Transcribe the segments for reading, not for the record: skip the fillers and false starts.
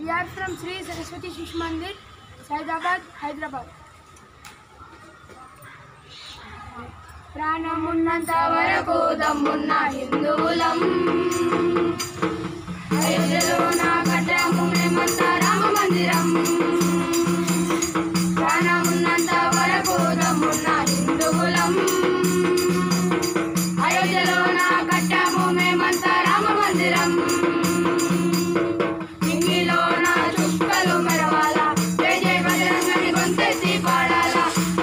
We are from Sri Saraswati Shish Mandir, Saidabad, Hyderabad. ప్రాణమున్నంత వరకు దమ్మున్న హిందువులం అయోధ్యలో నా కట్టాము మేమంతా రామ మందిరం. ప్రాణమున్నంత వరకు దమ్మున్న హిందువులం అయోధ్యలో నా కట్టాము మేమంతా రామ మందిరం. ఇంగిలో నా చుక్కలు మెరవాల, జై జై బజరంగని గొంతెత్తి పాడాల.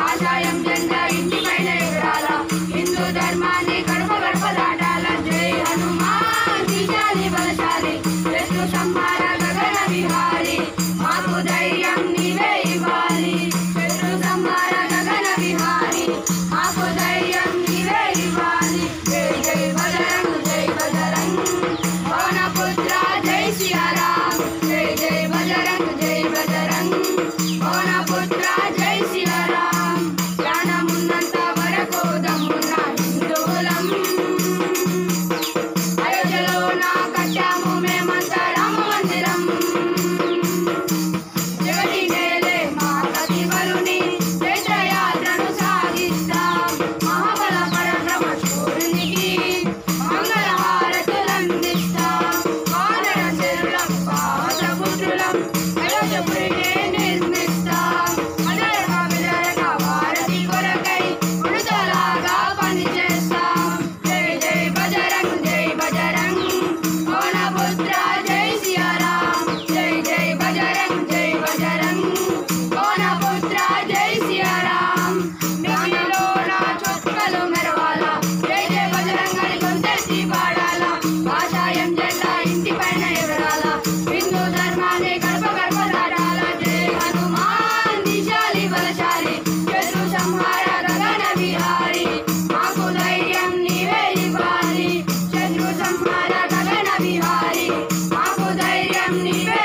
ఆశయం జెండా ఇంటి పైన ఎగరాల, హిందూ ధర్మాన్ని గడప గడప దాటాల. జై హనుమాన్ దీశాలి బలశాలి, శత్రు సంహార గగన విహారి. మాకు ధైర్యం నీవే ఇవ్వాలి, శత్రు సంహార గగన విహారి. మాకు ధైర్యం నీవే ఇవ్వాలి. జై జై బజరంగ్ జై బజరంగ్, పవన పుత్ర జై సియారాం. జై జై బజరంగ్ జై బజరంగ్, పవన పుత్ర జై సియారాం. ప్రాణమున్నంత వరకు దమ్మున్న హిందువులం అయోధ్యలో నా కట్టాము మేమంతా రామ మందిరం. జగతి నేలే మా ప్రతిభలుని చైత్రయాత్రను సాగిస్తాం. మహాబల పరబ్రహ్మ శూరునికి మంగళ హారతులందిస్తాం. వానర శరులం పావసపుత్రులం అయోధ్యపురినే నిర్మిస్తాం. అదరక విదరక వారధి కొరకై ఉడుతలాగా పనిచేస్తాం. జై జై బజరంగ్ జై బజరంగ్, పవన పుత్ర జై సియారాం. జై జై బజరంగ్ జై బజరంగ్, పవన పుత్ర జై సియారాం. మిగిలిలో నా చుక్కలు మెరవాల, జై జై బజరంగని గొంతెత్తి పాడాల. ఆశయం జెండా ఇంటి పైన ఎగరాల, హిందూ ధర్మాన్ని గడప గడప దాటాల. జై హనుమాన్ దీశాలి బలశాలి, శత్రు సంహార గగన విహారి. మాకు ధైర్యం నీవే ఇవ్వాలి, శత్రు సంహార గగన విహారి. మాకు ధైర్యం నీవే